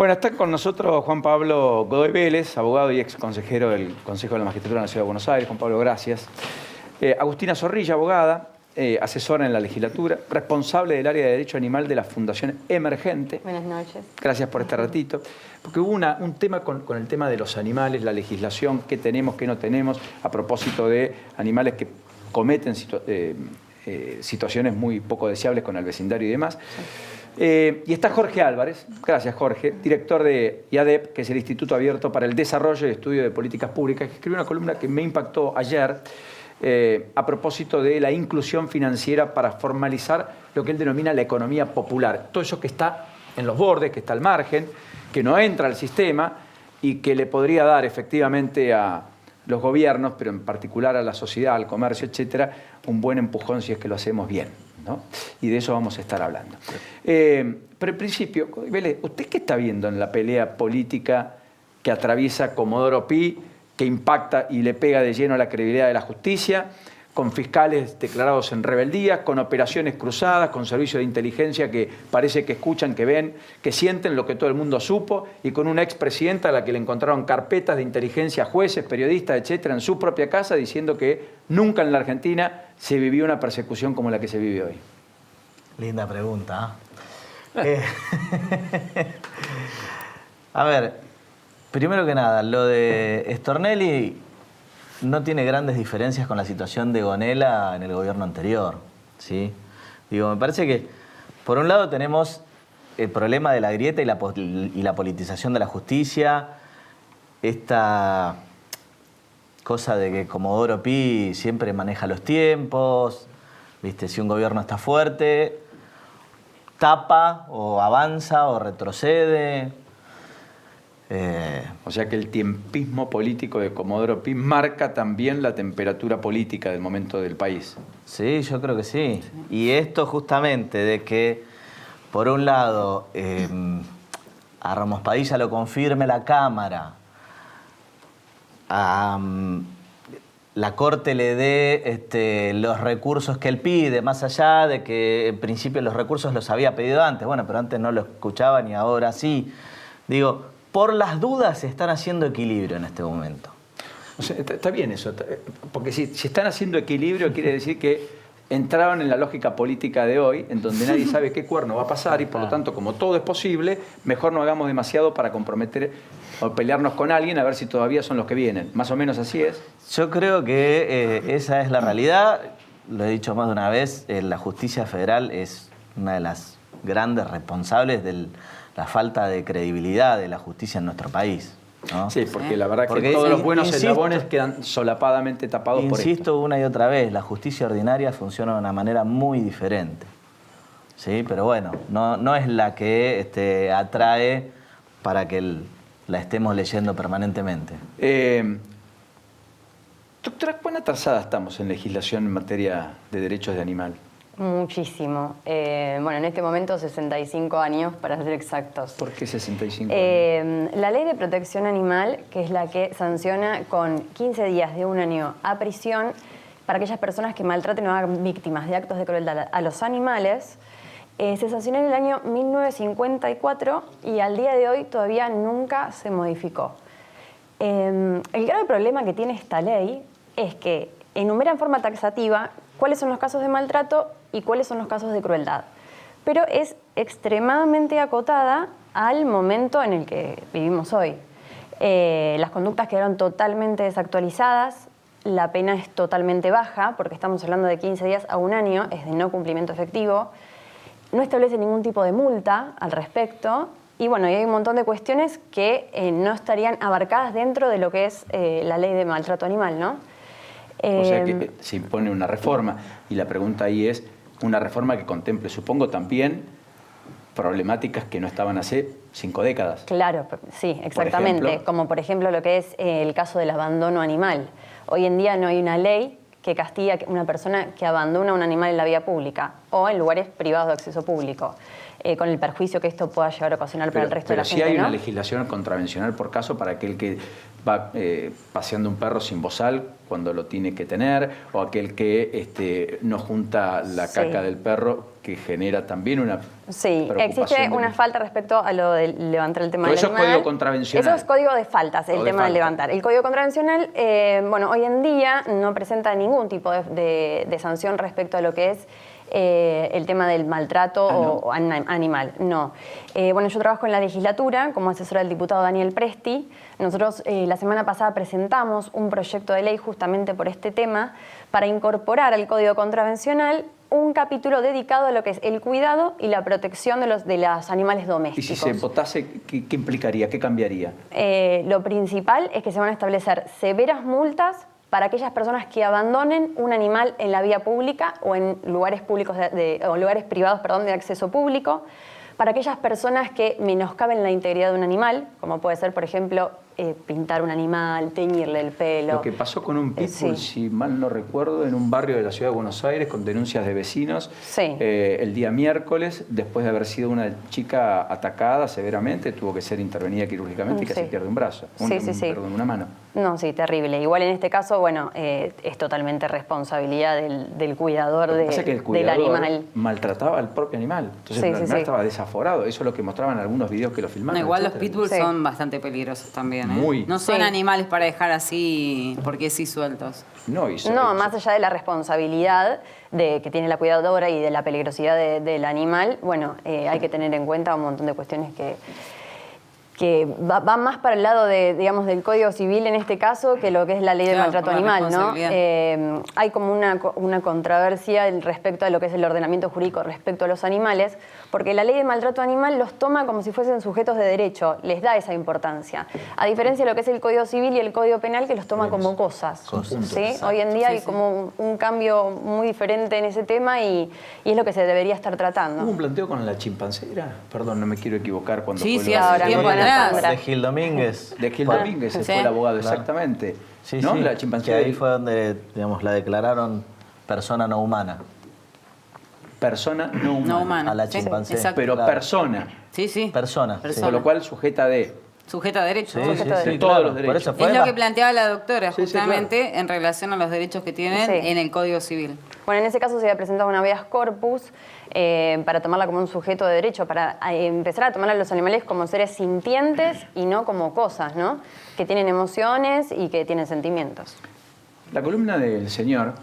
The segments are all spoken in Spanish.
Bueno, está con nosotros Juan Pablo Godoy Vélez, abogado y ex consejero del Consejo de la Magistratura de la Ciudad de Buenos Aires. Juan Pablo, gracias. Agustina Zorrilla, abogada, asesora en la legislatura, responsable del área de Derecho Animal de la Fundación Emergente. Buenas noches. Gracias por este ratito. Porque hubo un tema con el tema de los animales, la legislación, qué tenemos, qué no tenemos, a propósito de animales que cometen situaciones muy poco deseables con el vecindario y demás. Sí. Y está Jorge Álvarez, gracias Jorge, director de IADEP, que es el Instituto Abierto para el Desarrollo y Estudio de Políticas Públicas, que escribió una columna que me impactó ayer a propósito de la inclusión financiera para formalizar lo que él denomina la economía popular. Todo eso que está en los bordes, que está al margen, que no entra al sistema y que le podría dar efectivamente a los gobiernos, pero en particular a la sociedad, al comercio, etcétera, un buen empujón si es que lo hacemos bien, ¿no? Y de eso vamos a estar hablando. Pero en principio, Vélez, ¿usted qué está viendo en la pelea política que atraviesa Comodoro Pi, que impacta y le pega de lleno a la credibilidad de la justicia, con fiscales declarados en rebeldía, con operaciones cruzadas, con servicios de inteligencia que parece que escuchan, que ven, que sienten lo que todo el mundo supo, y con una expresidenta a la que le encontraron carpetas de inteligencia a jueces, periodistas, etcétera, en su propia casa, diciendo que nunca en la Argentina se vivió una persecución como la que se vive hoy? Linda pregunta. A ver, primero que nada, lo de Stornelli no tiene grandes diferencias con la situación de Gonella en el gobierno anterior, ¿sí? Digo, me parece que, por un lado, tenemos el problema de la grieta y la politización de la justicia, esta cosa de que Comodoro Pi siempre maneja los tiempos, ¿viste? Si un gobierno está fuerte, tapa o avanza o retrocede. O sea que el tiempismo político de Comodoro Pi marca también la temperatura política del momento del país. Sí, yo creo que sí. Y esto justamente de que, por un lado, a Ramos Padilla lo confirme la Cámara, la Corte le dé los recursos que él pide, más allá de que en principio los recursos los había pedido antes. Bueno, pero antes no lo escuchaban y ahora sí. Digo, por las dudas están haciendo equilibrio en este momento. O sea, está bien eso, porque si están haciendo equilibrio quiere decir que entraron en la lógica política de hoy, en donde nadie sabe qué cuerno va a pasar y por lo tanto, como todo es posible, mejor no hagamos demasiado para comprometer o pelearnos con alguien a ver si todavía son los que vienen. Más o menos así es. Yo creo que esa es la realidad. Lo he dicho más de una vez, la justicia federal es una de las grandes responsables de la falta de credibilidad de la justicia en nuestro país, ¿no? Sí, porque la verdad que todos los buenos eslabones quedan solapadamente tapados por esto. Insisto una y otra vez, la justicia ordinaria funciona de una manera muy diferente, ¿sí? Pero bueno, no es la que atrae para que la estemos leyendo permanentemente. Doctora, ¿cuán atrasada estamos en legislación en materia de derechos de animal? Muchísimo. Bueno, en este momento 65 años, para ser exactos. ¿Por qué 65 años? La Ley de Protección Animal, que es la que sanciona con 15 días de 1 año a prisión para aquellas personas que maltraten o hagan víctimas de actos de crueldad a los animales, se sancionó en el año 1954 y al día de hoy todavía nunca se modificó. El grave problema que tiene esta ley es que enumera en forma taxativa cuáles son los casos de maltrato y cuáles son los casos de crueldad. Pero es extremadamente acotada al momento en el que vivimos hoy. Las conductas quedaron totalmente desactualizadas, la pena es totalmente baja, porque estamos hablando de 15 días a 1 año, es de no cumplimiento efectivo, no establece ningún tipo de multa al respecto, y bueno, y hay un montón de cuestiones que no estarían abarcadas dentro de lo que es la ley de maltrato animal, ¿no? O sea que se impone una reforma y la pregunta ahí es una reforma que contemple, supongo, también problemáticas que no estaban hace 5 décadas. Claro, sí, exactamente. Como por ejemplo lo que es el caso del abandono animal. Hoy en día no hay una ley que castiga a una persona que abandona un animal en la vía pública o en lugares privados de acceso público, con el perjuicio que esto pueda llegar a ocasionar para el resto de la gente. Pero sí hay una legislación contravencional por caso para aquel que va paseando un perro sin bozal cuando lo tiene que tener, o aquel que no junta la caca del perro, que genera también una existe una falta respecto a lo de levantar el tema del animal. Eso es código contravencional. Eso es código de faltas, el tema de levantar. El código contravencional, hoy en día no presenta ningún tipo de sanción respecto a lo que es el tema del maltrato o animal. No. Yo trabajo en la legislatura como asesora del diputado Daniel Presti. Nosotros la semana pasada presentamos un proyecto de ley justamente por este tema para incorporar al Código Contravencional un capítulo dedicado a lo que es el cuidado y la protección de los animales domésticos. ¿Y si se votase, qué implicaría? ¿Qué cambiaría? Lo principal es que se van a establecer severas multas para aquellas personas que abandonen un animal en la vía pública o en lugares públicos o lugares privados, de acceso público, para aquellas personas que menoscaben la integridad de un animal, como puede ser, por ejemplo, pintar un animal, teñirle el pelo. Lo que pasó con un pitbull, si mal no recuerdo, en un barrio de la ciudad de Buenos Aires, con denuncias de vecinos, el día miércoles, después de haber sido una chica atacada severamente, tuvo que ser intervenida quirúrgicamente y casi pierde un brazo, perdón, una mano. No, sí, terrible. Igual en este caso, es totalmente responsabilidad del cuidador, del animal. Maltrataba al propio animal. Entonces el animal estaba desaforado. Eso es lo que mostraban algunos videos que lo filmaron. Igual los pitbulls son bastante peligrosos también. Muy. No son animales para dejar así, porque sí, sueltos. No, más allá de la responsabilidad que tiene la cuidadora y de la peligrosidad del animal, hay que tener en cuenta un montón de cuestiones que va más para el lado del Código Civil en este caso que lo que es la ley del maltrato animal, ¿no? Hay como una controversia respecto a lo que es el ordenamiento jurídico respecto a los animales, porque la ley del maltrato animal los toma como si fuesen sujetos de derecho, les da esa importancia. A diferencia de lo que es el Código Civil y el Código Penal, que los toma como cosas. ¿Sí? Hoy en día hay como un cambio muy diferente en ese tema y es lo que se debería estar tratando. ¿Hubo un planteo con la chimpancera? Perdón, no me quiero equivocar cuando fue hace tiempo de Gil Domínguez. De Gil Domínguez, fue el abogado, exactamente. ¿No? La chimpancera. Que ahí fue donde, la declararon persona no humana. Persona no humana. A la chimpancé. Pero persona. Sí. Persona. Con lo cual sujeta a derechos. Todos los derechos. Es lo que planteaba la doctora, justamente, en relación a los derechos que tienen en el Código Civil. En ese caso se había presentado un habeas corpus para tomarla como un sujeto de derecho, para empezar a tomar a los animales como seres sintientes y no como cosas, ¿no? Que tienen emociones y que tienen sentimientos. La columna del señor,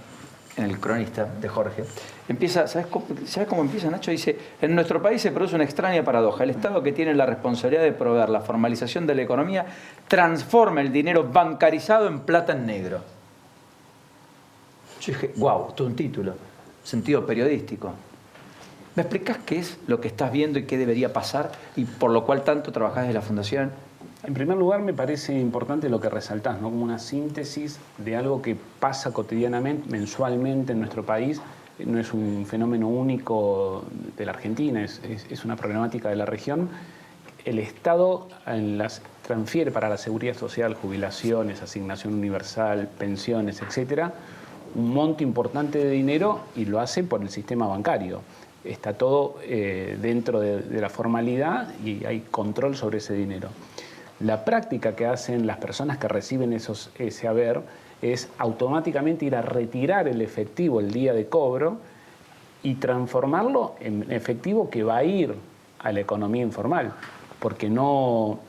en el cronista de Jorge, empieza, ¿sabes cómo empieza, Nacho? Dice, en nuestro país se produce una extraña paradoja. El Estado, que tiene la responsabilidad de proveer la formalización de la economía, transforma el dinero bancarizado en plata en negro. Yo dije, wow, esto es un título, sentido periodístico. ¿Me explicás qué es lo que estás viendo y qué debería pasar y por lo cual tanto trabajás desde la Fundación? En primer lugar, me parece importante lo que resaltás, ¿no? Como una síntesis de algo que pasa cotidianamente, mensualmente en nuestro país. No es un fenómeno único de la Argentina, es una problemática de la región. El Estado transfiere para la seguridad social, jubilaciones, asignación universal, pensiones, etcétera, un monto importante de dinero y lo hace por el sistema bancario. Está todo dentro de la formalidad y hay control sobre ese dinero. La práctica que hacen las personas que reciben ese haber es automáticamente ir a retirar el efectivo el día de cobro y transformarlo en efectivo que va a ir a la economía informal, porque no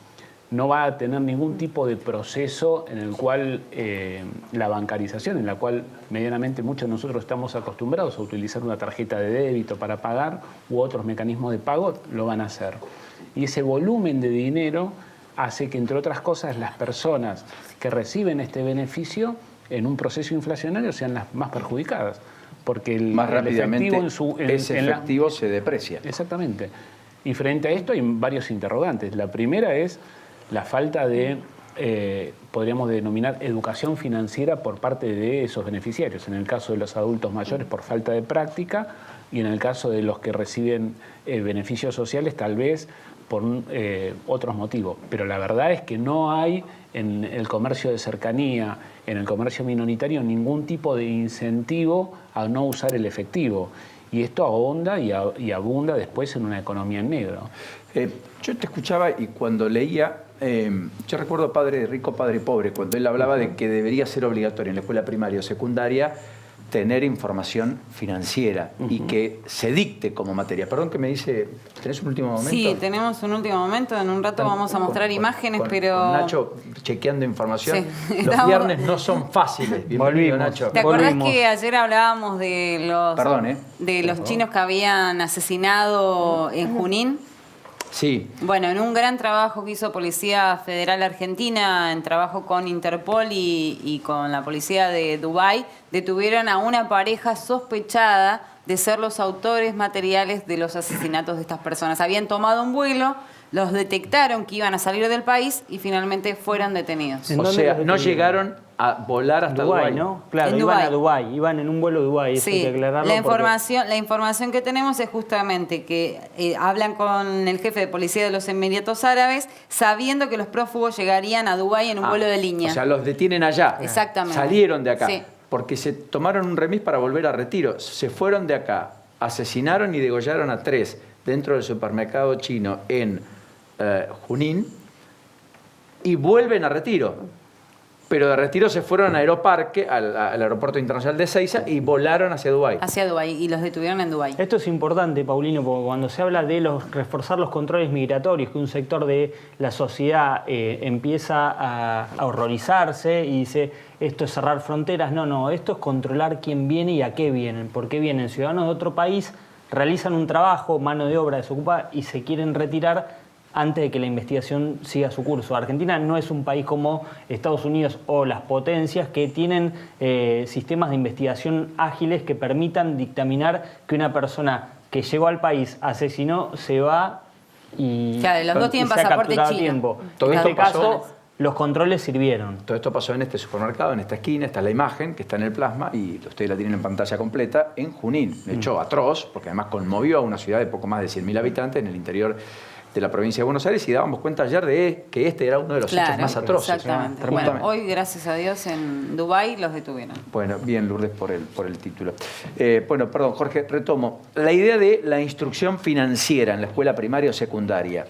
va a tener ningún tipo de proceso en el cual la bancarización, en la cual medianamente muchos de nosotros estamos acostumbrados a utilizar una tarjeta de débito para pagar u otros mecanismos de pago, lo van a hacer. Y ese volumen de dinero hace que, entre otras cosas, las personas que reciben este beneficio en un proceso inflacionario sean las más perjudicadas, porque más rápidamente ese efectivo se deprecia. Exactamente. Y frente a esto hay varios interrogantes. La primera es la falta de, podríamos denominar, educación financiera por parte de esos beneficiarios. En el caso de los adultos mayores, por falta de práctica, y en el caso de los que reciben beneficios sociales, tal vez por otros motivos. Pero la verdad es que no hay en el comercio de cercanía, en el comercio minoritario, ningún tipo de incentivo a no usar el efectivo. Y esto ahonda y abunda después en una economía en negro. Yo te escuchaba y cuando leía yo recuerdo Padre Rico, Padre Pobre, cuando él hablaba de que debería ser obligatorio en la escuela primaria o secundaria tener información financiera y que se dicte como materia. Perdón que me dice, ¿tenés un último momento? Sí, tenemos un último momento. En un rato vamos a mostrar imágenes, pero... Con Nacho chequeando información. Sí. Los viernes no son fáciles. Bienvenido, Nacho. ¿Te acordás que ayer hablábamos de los, de los chinos que habían asesinado en Junín? Sí. Bueno, en un gran trabajo que hizo Policía Federal Argentina, en trabajo con Interpol y con la policía de Dubái, detuvieron a una pareja sospechada de ser los autores materiales de los asesinatos de estas personas. Habían tomado un vuelo, los detectaron que iban a salir del país y finalmente fueron detenidos. O sea, no llegaron a volar hasta Dubái, ¿no? Claro, en iban Dubái. a Dubái, iban en un vuelo a Dubái. Eso hay Sí, que aclararlo la información que tenemos es justamente que hablan con el jefe de policía de los Emiratos Árabes sabiendo que los prófugos llegarían a Dubái en un vuelo de línea. O sea, los detienen allá. Exactamente. Salieron de acá. Sí. Porque se tomaron un remis para volver a Retiro. Se fueron de acá, asesinaron y degollaron a 3 dentro del supermercado chino en Junín y vuelven a Retiro. Pero de Retiro se fueron a Aeroparque, al aeropuerto internacional de Ezeiza, y volaron hacia Dubái. Hacia Dubái, y los detuvieron en Dubái. Esto es importante, Paulino, porque cuando se habla de reforzar los controles migratorios, que un sector de la sociedad empieza a horrorizarse y dice, esto es cerrar fronteras. No, esto es controlar quién viene y a qué vienen. ¿Por qué vienen? Ciudadanos de otro país realizan un trabajo, mano de obra desocupada, y se quieren retirar antes de que la investigación siga su curso. Argentina no es un país como Estados Unidos o las potencias que tienen sistemas de investigación ágiles que permitan dictaminar que una persona que llegó al país, asesinó, se va y, Claro, los dos tienen y se ha pasaporte capturado a chino. tiempo. Todo En esto este pasó- caso, los controles sirvieron. Todo esto pasó en este supermercado, en esta esquina, esta es la imagen que está en el plasma y ustedes la tienen en pantalla completa en Junín. De hecho, atroz, porque además conmovió a una ciudad de poco más de 100.000 habitantes en el interior de la provincia de Buenos Aires y dábamos cuenta ayer de que este era uno de los hechos más atroces. Exactamente. Justamente. Bueno, hoy, gracias a Dios, en Dubái los detuvieron. Bueno, bien, Lourdes, por el título. Bueno, perdón, Jorge, retomo. La idea de la instrucción financiera en la escuela primaria o secundaria,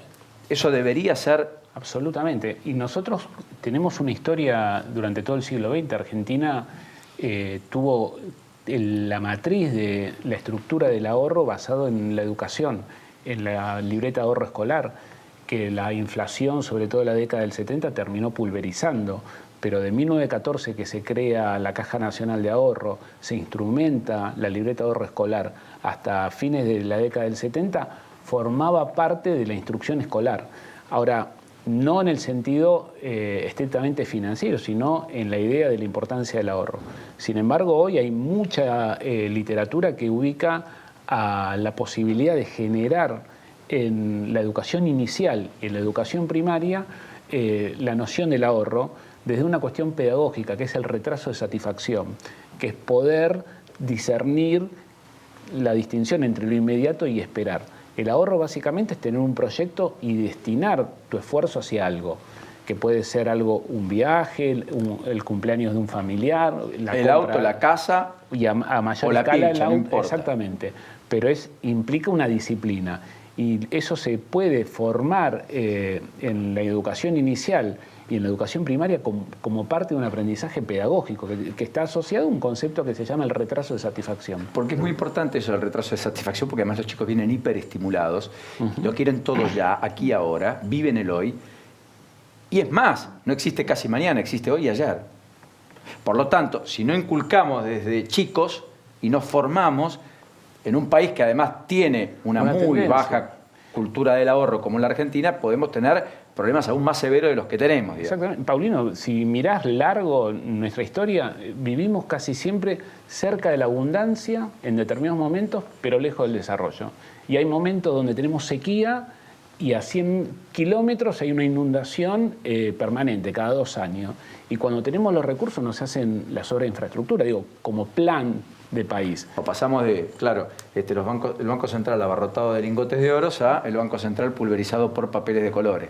¿eso debería ser? Absolutamente. Y nosotros tenemos una historia durante todo el siglo XX. Argentina tuvo la matriz de la estructura del ahorro basado en la educación, en la libreta de ahorro escolar, que la inflación, sobre todo en la década del 70, terminó pulverizando. Pero de 1914 que se crea la Caja Nacional de Ahorro, se instrumenta la libreta de ahorro escolar hasta fines de la década del 70, formaba parte de la instrucción escolar. Ahora, no en el sentido estrictamente financiero, sino en la idea de la importancia del ahorro. Sin embargo, hoy hay mucha literatura que ubica a la posibilidad de generar en la educación inicial y en la educación primaria la noción del ahorro desde una cuestión pedagógica, que es el retraso de satisfacción, que es poder discernir la distinción entre lo inmediato y esperar. El ahorro básicamente es tener un proyecto y destinar tu esfuerzo hacia algo, que puede ser algo, un viaje, el cumpleaños de un familiar, El auto, la casa y a mayor o la escala pincha, el no auto, importa. exactamente, pero implica una disciplina y eso se puede formar en la educación inicial y en la educación primaria como parte de un aprendizaje pedagógico que está asociado a un concepto que se llama el retraso de satisfacción. Porque es muy importante eso, el retraso de satisfacción, porque además los chicos vienen hiperestimulados, lo quieren todo ya, aquí ahora, viven el hoy. Y es más, no existe casi mañana, existe hoy y ayer. Por lo tanto, si no inculcamos desde chicos y nos formamos en un país que además tiene una muy tendencia. baja cultura del ahorro como la Argentina, podemos tener problemas aún más severos de los que tenemos. Digamos. Exactamente. Paulino, si mirás largo nuestra historia, vivimos casi siempre cerca de la abundancia en determinados momentos, pero lejos del desarrollo. Y hay momentos donde tenemos sequía y a 100 kilómetros hay una inundación permanente cada 2 años. Y cuando tenemos los recursos nos hacen las obras de infraestructura, digo, como plan de país. O pasamos de, claro, el Banco Central abarrotado de lingotes de oro a el Banco Central pulverizado por papeles de colores.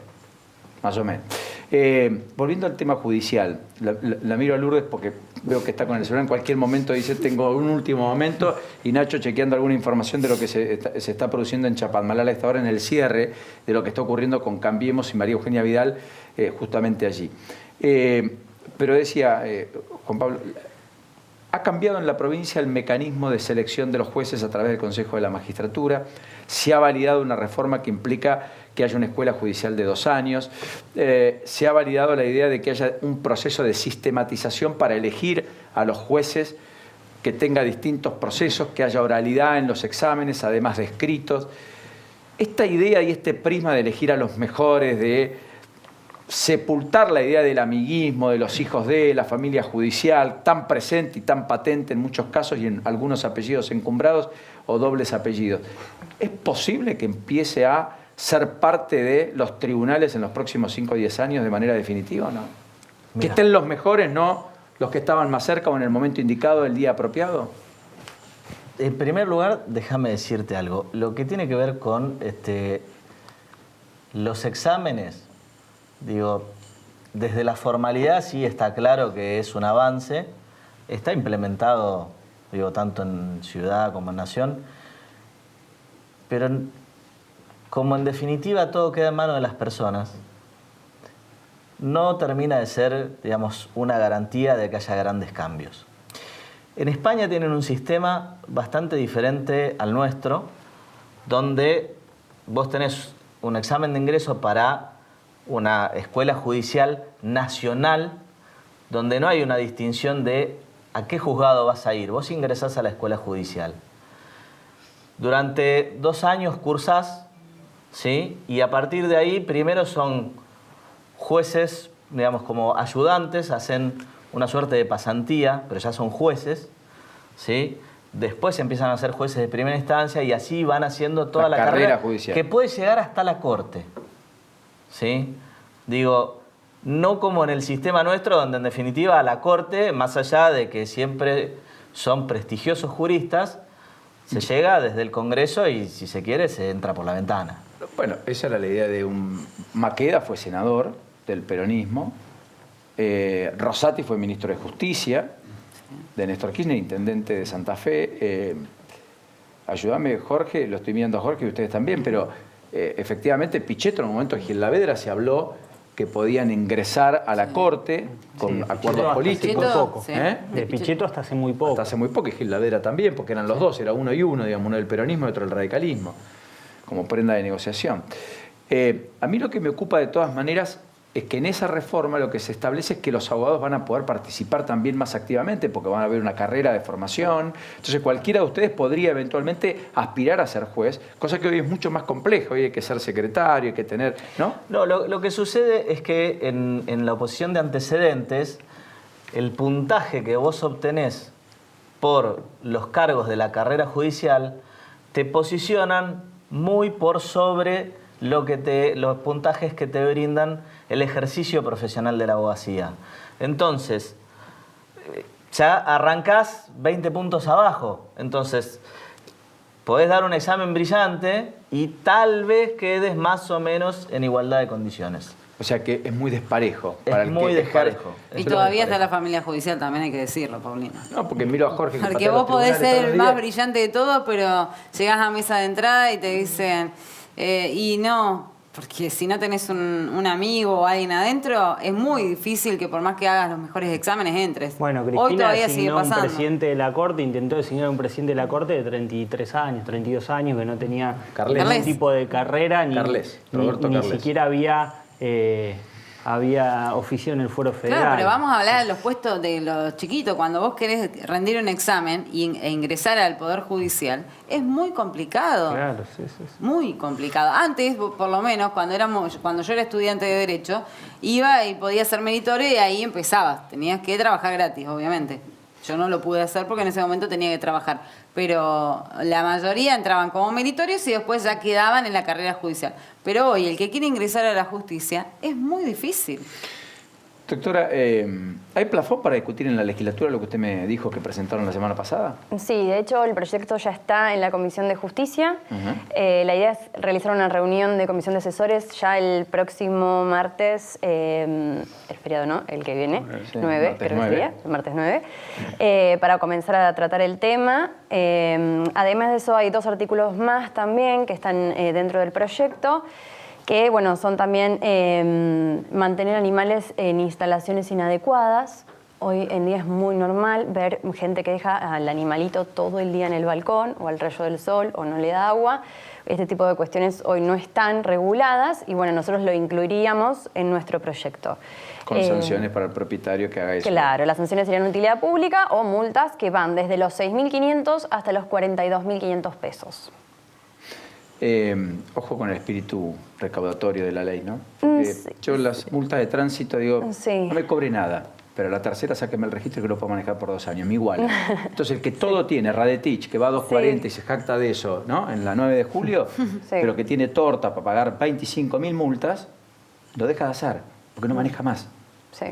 Más o menos. Volviendo al tema judicial, la miro a Lourdes porque veo que está con el celular, en cualquier momento dice tengo un último momento, y Nacho chequeando alguna información de lo que se está produciendo en Chapadmalal a esta hora en el cierre de lo que está ocurriendo con Cambiemos y María Eugenia Vidal justamente allí. Pero decía Juan Pablo, ha cambiado en la provincia el mecanismo de selección de los jueces a través del Consejo de la Magistratura. Se ha validado una reforma que implica que haya una escuela judicial de 2 años. Se ha validado la idea de que haya un proceso de sistematización para elegir a los jueces, que tenga distintos procesos, que haya oralidad en los exámenes, además de escritos. Esta idea y este prisma de elegir a los mejores, de sepultar la idea del amiguismo, de los hijos de la familia judicial, tan presente y tan patente en muchos casos y en algunos apellidos encumbrados o dobles apellidos. ¿Es posible que empiece a ser parte de los tribunales en los próximos 5 o 10 años de manera definitiva o no? Mira. Que estén los mejores, no los que estaban más cerca o en el momento indicado, el día apropiado. En primer lugar, déjame decirte algo. Lo que tiene que ver con los exámenes, digo, desde la formalidad sí está claro que es un avance, está implementado, digo, tanto en ciudad como en nación, pero como en definitiva todo queda en manos de las personas, no termina de ser, digamos, una garantía de que haya grandes cambios. En España tienen un sistema bastante diferente al nuestro, donde vos tenés un examen de ingreso para una escuela judicial nacional, donde no hay una distinción de a qué juzgado vas a ir. Vos ingresás a la escuela judicial. Durante 2 años cursás, ¿sí? Y a partir de ahí, primero son jueces, digamos, como ayudantes, hacen una suerte de pasantía, pero ya son jueces, ¿sí? Después empiezan a ser jueces de primera instancia y así van haciendo toda la carrera judicial, que puede llegar hasta la corte. ¿Sí? Digo, no como en el sistema nuestro, donde en definitiva la corte, más allá de que siempre son prestigiosos juristas, se llega desde el Congreso y, si se quiere, se entra por la ventana. Bueno, esa era la idea de Maqueda fue senador del peronismo, Rosati fue ministro de Justicia, de Néstor Kirchner, intendente de Santa Fe. Ayúdame, Jorge, lo estoy viendo a Jorge y ustedes también, pero efectivamente Pichetto en un momento de Gilavedra se habló que podían ingresar a la corte con acuerdos políticos. Poco. Sí. De Pichetto hasta hace muy poco. Hasta hace muy poco, y Gilavedra también, porque eran los dos, era uno y uno, digamos, uno del peronismo y otro del radicalismo, como prenda de negociación. A mí lo que me ocupa de todas maneras es que en esa reforma lo que se establece es que los abogados van a poder participar también más activamente, porque van a haber una carrera de formación. Entonces cualquiera de ustedes podría eventualmente aspirar a ser juez, cosa que hoy es mucho más compleja. Hoy hay que ser secretario, hay que tener, ¿no? No, lo que sucede es que en la oposición de antecedentes, el puntaje que vos obtenés por los cargos de la carrera judicial te posicionan muy por sobre los puntajes que te brindan el ejercicio profesional de la abogacía. Entonces, ya arrancás 20 puntos abajo. Entonces, podés dar un examen brillante y tal vez quedes más o menos en igualdad de condiciones. O sea que es muy desparejo. Es muy desparejo. Y todavía está la familia judicial, también hay que decirlo, Paulina. No, porque miro a Jorge. Porque patea vos los podés tribunales ser todos el los más días. brillante de todo, pero llegás a mesa de entrada y te dicen, y no, porque si no tenés un amigo o alguien adentro, es muy difícil que por más que hagas los mejores exámenes entres. Bueno, Hoy Cristina todavía sigue designó un pasando. presidente de la Corte, intentó designar un presidente de la Corte de 33 años, 32 años, que no tenía Carles. ningún tipo de carrera, ni Roberto Carles. siquiera había oficio en el Fuero Federal. Claro, pero vamos a hablar de los puestos de los chiquitos. Cuando vos querés rendir un examen e ingresar al Poder Judicial, es muy complicado. Claro, sí. Muy complicado. Antes, por lo menos, cuando yo era estudiante de Derecho, iba y podía ser meritorio y ahí empezabas. Tenías que trabajar gratis, obviamente. Yo no lo pude hacer porque en ese momento tenía que trabajar. Pero la mayoría entraban como meritorios y después ya quedaban en la carrera judicial. Pero hoy, el que quiere ingresar a la justicia, es muy difícil. Doctora, ¿hay plafón para discutir en la legislatura lo que usted me dijo que presentaron la semana pasada? Sí, de hecho el proyecto ya está en la Comisión de Justicia. Ujú. La idea es realizar una reunión de comisión de asesores ya el próximo martes, el feriado, ¿no? El que viene, Sí, 9, martes creo que 9. sería, el martes 9, para comenzar a tratar el tema. Además de eso hay 2 artículos más también que están dentro del proyecto, que bueno, son también mantener animales en instalaciones inadecuadas. Hoy en día es muy normal ver gente que deja al animalito todo el día en el balcón o al rayo del sol o no le da agua. Este tipo de cuestiones hoy no están reguladas y bueno, nosotros lo incluiríamos en nuestro proyecto. Con sanciones para el propietario que haga eso. Claro, las sanciones serían utilidad pública o multas que van desde los 6.500 hasta los 42.500 pesos. Ojo con el espíritu recaudatorio de la ley, ¿no? Porque Sí. yo las multas de tránsito digo, Sí. no me cobre nada, pero la tercera sáqueme el registro que lo puedo manejar por 2 años, me iguala. Entonces el que todo tiene, Radetich, que va a 2.40 y se jacta de eso, ¿no? En la 9 de julio, pero que tiene torta para pagar 25.000 multas, lo deja de hacer, porque no maneja más. Sí.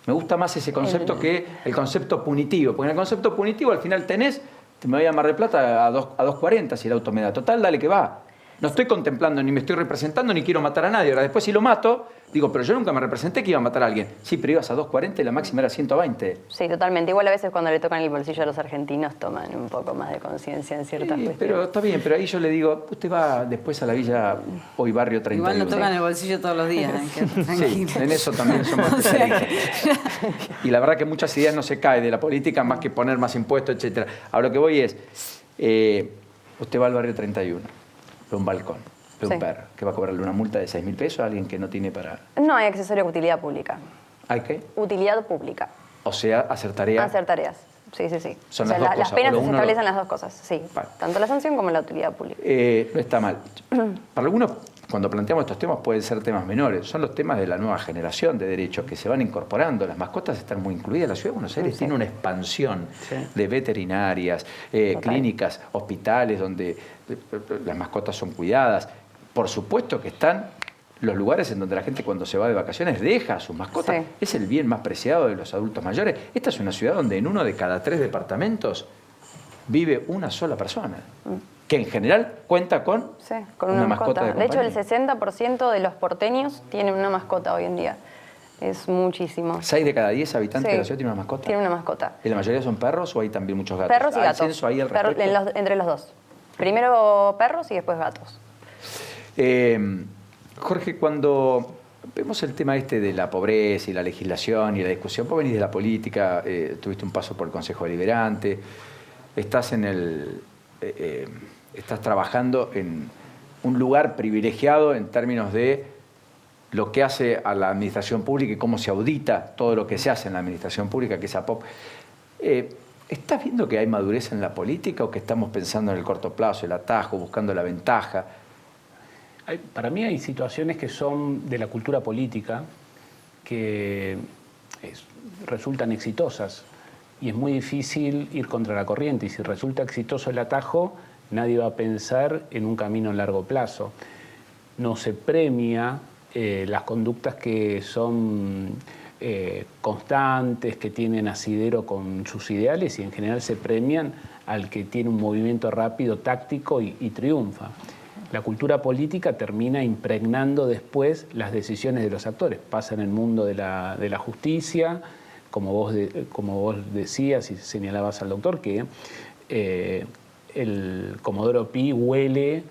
Me gusta más ese concepto que el concepto punitivo, porque en el concepto punitivo al final tenés, me voy a Mar del Plata a 2.40 si el auto me da. Total, dale que va. No estoy contemplando, ni me estoy representando, ni quiero matar a nadie. Ahora después si lo mato, digo, pero yo nunca me representé que iba a matar a alguien. Sí, pero ibas a 2.40 y la máxima era 120. Sí, totalmente. Igual a veces cuando le tocan el bolsillo a los argentinos toman un poco más de conciencia en ciertas Sí, cuestiones. pero está bien, pero ahí yo le digo, usted va después a la villa, hoy barrio 31. Igual no tocan el bolsillo todos los días. Sí, Tranquilo. en eso también somos O sea especialistas. Y la verdad que muchas ideas no se caen de la política más que poner más impuestos, etcétera. Ahora lo que voy es, usted va al barrio 31, ve un balcón, ve un Sí. perro, que va a cobrarle una multa de 6.000 pesos a alguien que no tiene para... No hay accesorio de utilidad pública. ¿Hay qué? Utilidad pública. O sea, hacer tarea. Hacer tareas. Sí, sí, sí. Son O sea, las dos las cosas, penas o lo se uno o lo establecen otro. las 2 cosas, sí. Vale. Tanto la sanción como la utilidad pública. No está mal. Para algunos, cuando planteamos estos temas, pueden ser temas menores. Son los temas de la nueva generación de derechos que se van incorporando. Las mascotas están muy incluidas. La Ciudad de Buenos Aires tiene una expansión de veterinarias, clínicas, hospitales donde las mascotas son cuidadas. Por supuesto que están los lugares en donde la gente cuando se va de vacaciones deja a sus mascotas. Sí. Es el bien más preciado de los adultos mayores. Esta es una ciudad donde en 1 de cada 3 departamentos vive una sola persona, que en general cuenta con, Sí, con una mascota. de De hecho, el compañía. 60% de los porteños tienen una mascota hoy en día. Es muchísimo. 6 de cada 10 habitantes Sí. de la ciudad tienen una mascota. Tienen una mascota. ¿Y la mayoría son perros o hay también muchos gatos? Perros y ¿Hay gatos. censo ahí al Perro- respecto? entre los 2. Primero perros y después gatos. Jorge, cuando vemos el tema este de la pobreza y la legislación y la discusión, vos venís de la política, tuviste un paso por el Consejo Deliberante, estás estás trabajando en un lugar privilegiado en términos de lo que hace a la administración pública y cómo se audita todo lo que se hace en la administración pública, que es APOP. ¿Estás viendo que hay madurez en la política o que estamos pensando en el corto plazo, el atajo, buscando la ventaja? Para mí hay situaciones que son de la cultura política que resultan exitosas y es muy difícil ir contra la corriente y si resulta exitoso el atajo, nadie va a pensar en un camino a largo plazo. No se premia las conductas que son constantes, que tienen asidero con sus ideales y en general se premian al que tiene un movimiento rápido, táctico y triunfa. La cultura política termina impregnando después las decisiones de los actores. Pasa en el mundo de la justicia, como vos decías y señalabas al doctor, que el Comodoro Pi huele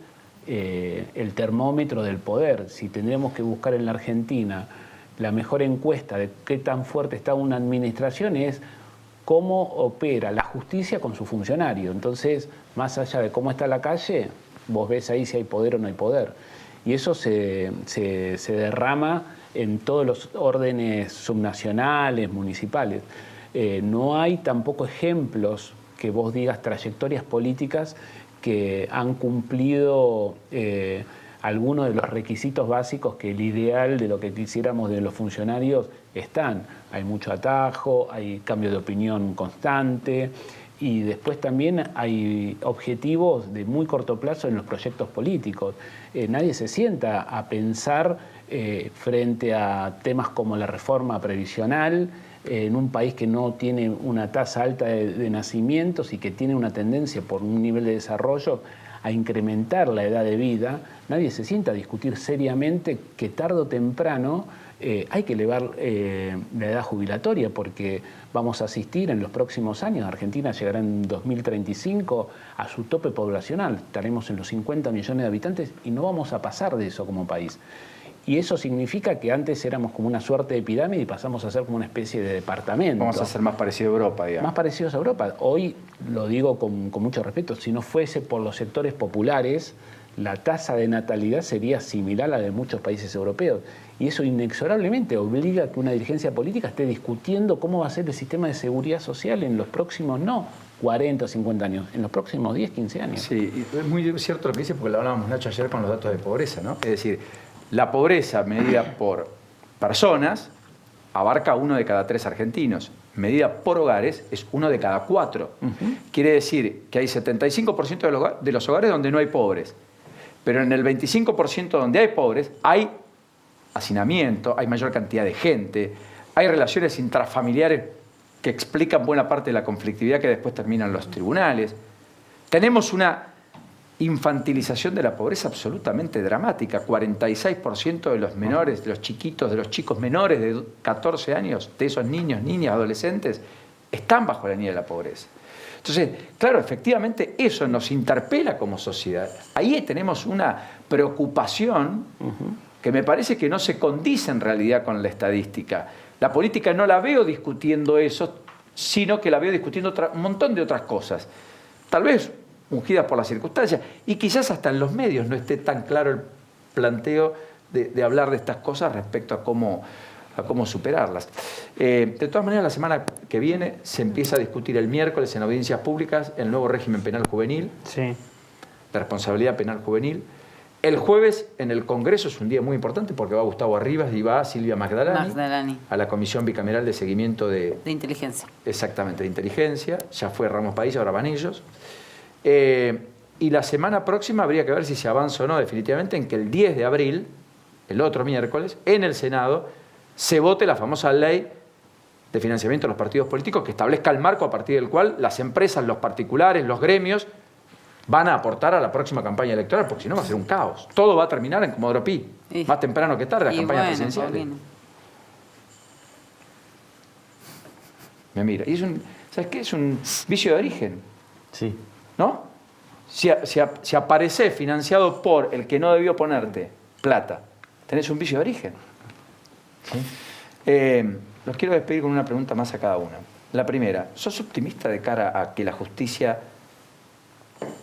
el termómetro del poder. Si tendríamos que buscar en la Argentina la mejor encuesta de qué tan fuerte está una administración es cómo opera la justicia con su funcionario. Entonces, más allá de cómo está la calle, vos ves ahí si hay poder o no hay poder. Y eso se derrama en todos los órdenes subnacionales, municipales. No hay tampoco ejemplos que vos digas trayectorias políticas que han cumplido algunos de los requisitos básicos que el ideal de lo que quisiéramos de los funcionarios están. Hay mucho atajo, hay cambio de opinión constante y después también hay objetivos de muy corto plazo en los proyectos políticos. Nadie se sienta a pensar frente a temas como la reforma previsional, en un país que no tiene una tasa alta de nacimientos y que tiene una tendencia por un nivel de desarrollo a incrementar la edad de vida, nadie se sienta a discutir seriamente que tarde o temprano hay que elevar la edad jubilatoria, porque vamos a asistir en los próximos años, Argentina llegará en 2035 a su tope poblacional, estaremos en los 50 millones de habitantes y no vamos a pasar de eso como país. Y eso significa que antes éramos como una suerte de pirámide y pasamos a ser como una especie de departamento. Vamos a ser más parecido a Europa, digamos. Más parecidos a Europa. Hoy, lo digo con mucho respeto, si no fuese por los sectores populares, la tasa de natalidad sería similar a la de muchos países europeos. Y eso inexorablemente obliga a que una dirigencia política esté discutiendo cómo va a ser el sistema de seguridad social en los próximos, no 40 o 50 años, en los próximos 10, 15 años. Sí, y es muy cierto lo que dice, porque lo hablábamos, Nacho, ayer con los datos de pobreza, ¿no? Es decir, la pobreza medida por personas abarca 1 de cada 3 argentinos. Medida por hogares es 1 de cada 4. Quiere decir que hay 75% de los hogares donde no hay pobres. Pero en el 25% donde hay pobres hay hacinamiento, hay mayor cantidad de gente, hay relaciones intrafamiliares que explican buena parte de la conflictividad que después termina en los tribunales. Tenemos una infantilización de la pobreza absolutamente dramática. 46% de los menores, de los chiquitos, de los chicos menores de 14 años, de esos niños, niñas, adolescentes, están bajo la línea de la pobreza. Entonces, claro, efectivamente eso nos interpela como sociedad. Ahí tenemos una preocupación que me parece que no se condice en realidad con la estadística. La política no la veo discutiendo eso, sino que la veo discutiendo un montón de otras cosas. Tal vez ungidas por las circunstancias, y quizás hasta en los medios no esté tan claro el planteo de hablar de estas cosas respecto a cómo superarlas. De todas maneras, la semana que viene se empieza a discutir el miércoles en audiencias públicas el nuevo régimen penal juvenil, Sí. de responsabilidad penal juvenil. El jueves en el Congreso es un día muy importante porque va Gustavo Arribas y va Silvia Magdalani a la Comisión Bicameral de Seguimiento de inteligencia. Exactamente, de inteligencia. Ya fue Ramos País, ahora van ellos. Y la semana próxima habría que ver si se avanza o no definitivamente en que el 10 de abril, el otro miércoles, en el Senado, se vote la famosa ley de financiamiento de los partidos políticos que establezca el marco a partir del cual las empresas, los particulares, los gremios van a aportar a la próxima campaña electoral, porque si no va a ser un caos. Todo va a terminar en Comodoro Pi, más temprano que tarde, las campañas presidenciales. Me mira. Y ¿sabes qué? Es un vicio de origen. Sí. ¿No? Si aparecés financiado por el que no debió ponerte plata, tenés un vicio de origen. Sí. Los quiero despedir con una pregunta más a cada uno. La primera, ¿sos optimista de cara a que la justicia,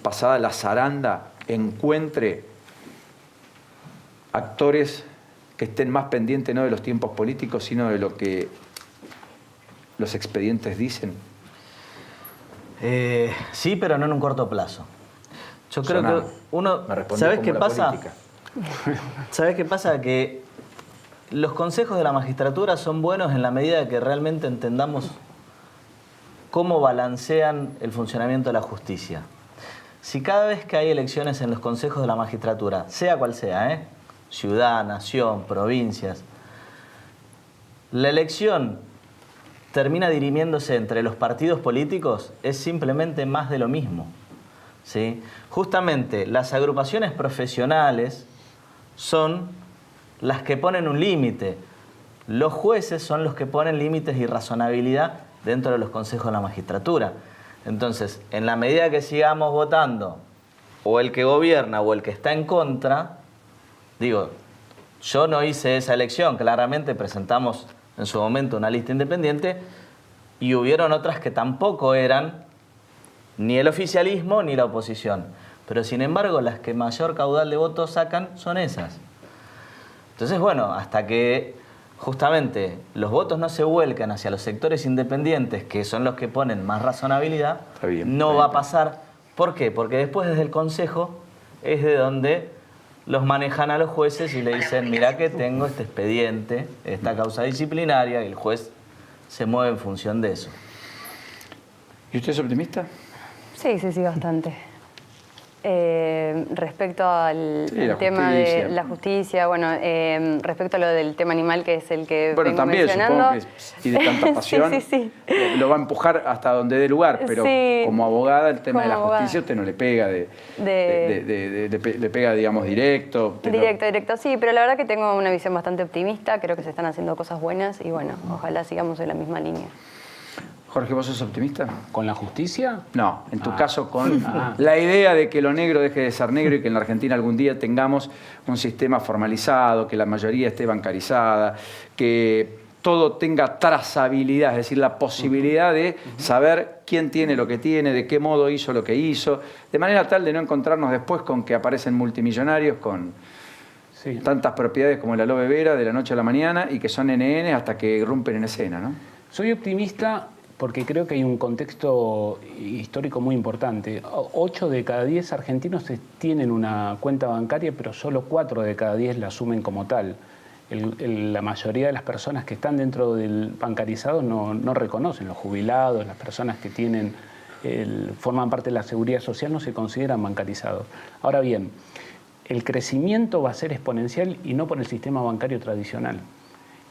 pasada la zaranda, encuentre actores que estén más pendientes no de los tiempos políticos, sino de lo que los expedientes dicen? Sí, pero no en un corto plazo. Yo creo que uno... ¿Sabes qué pasa? ¿Sabes qué pasa? Que los consejos de la magistratura son buenos en la medida de que realmente entendamos cómo balancean el funcionamiento de la justicia. Si cada vez que hay elecciones en los consejos de la magistratura, sea cual sea, ciudad, nación, provincias, la elección termina dirimiéndose entre los partidos políticos, es simplemente más de lo mismo, ¿sí? Justamente las agrupaciones profesionales son las que ponen un límite. Los jueces son los que ponen límites y razonabilidad dentro de los consejos de la magistratura. Entonces, en la medida que sigamos votando o el que gobierna o el que está en contra, digo, yo no hice esa elección, claramente presentamos en su momento una lista independiente y hubieron otras que tampoco eran ni el oficialismo ni la oposición. Pero sin embargo, las que mayor caudal de votos sacan son esas. Entonces, bueno, hasta que justamente los votos no se vuelcan hacia los sectores independientes, que son los que ponen más razonabilidad, no va a pasar. ¿Por qué? Porque después desde el Consejo es de donde los manejan a los jueces y le dicen, mirá que tengo este expediente, esta causa disciplinaria, y el juez se mueve en función de eso. ¿Y usted es optimista? Sí, bastante. Respecto al Sí, la tema justicia. de la justicia, bueno, respecto a lo del tema animal, que es el que Bueno, vengo también mencionando. supongo que tiene tanta pasión, Sí, sí, sí. lo va a empujar hasta donde dé lugar, pero Sí, como abogada el tema de la como abogada. justicia usted no le pega, le pega, digamos, directo. Directo, sí, pero la verdad que tengo una visión bastante optimista, creo que se están haciendo cosas buenas y bueno, ojalá sigamos en la misma línea. Jorge, ¿vos sos optimista? ¿Con la justicia? No, en tu caso con la idea de que lo negro deje de ser negro y que en la Argentina algún día tengamos un sistema formalizado, que la mayoría esté bancarizada, que todo tenga trazabilidad, es decir, la posibilidad de saber quién tiene lo que tiene, de qué modo hizo lo que hizo, de manera tal de no encontrarnos después con que aparecen multimillonarios con Sí. tantas propiedades como el aloe vera de la noche a la mañana y que son NN hasta que irrumpen en escena, ¿no? Soy optimista porque creo que hay un contexto histórico muy importante. 8 de cada 10 argentinos tienen una cuenta bancaria, pero solo 4 de cada 10 la asumen como tal. La mayoría de las personas que están dentro del bancarizado no reconocen, los jubilados, las personas que forman parte de la seguridad social no se consideran bancarizados. Ahora bien, el crecimiento va a ser exponencial y no por el sistema bancario tradicional,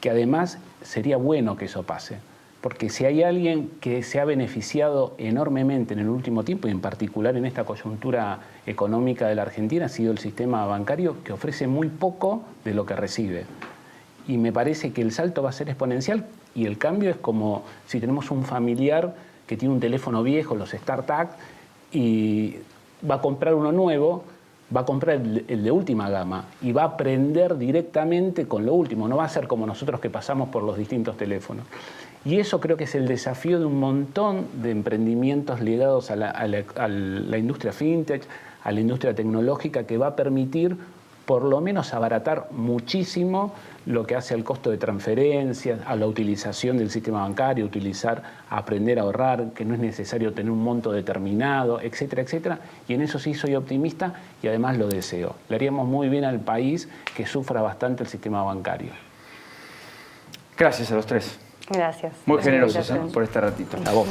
que además sería bueno que eso pase. Porque si hay alguien que se ha beneficiado enormemente en el último tiempo, y en particular en esta coyuntura económica de la Argentina, ha sido el sistema bancario, que ofrece muy poco de lo que recibe. Y me parece que el salto va a ser exponencial y el cambio es como si tenemos un familiar que tiene un teléfono viejo, los StarTAC, y va a comprar uno nuevo, va a comprar el de última gama y va a aprender directamente con lo último. No va a ser como nosotros que pasamos por los distintos teléfonos. Y eso creo que es el desafío de un montón de emprendimientos ligados a la industria fintech, a la industria tecnológica, que va a permitir por lo menos abaratar muchísimo lo que hace al costo de transferencias, a la utilización del sistema bancario, aprender a ahorrar, que no es necesario tener un monto determinado, etcétera, etcétera. Y en eso sí soy optimista y además lo deseo. Le haríamos muy bien al país que sufra bastante el sistema bancario. Gracias a los tres. Gracias. Muy por la generosos, invitación. por este ratito. A vos.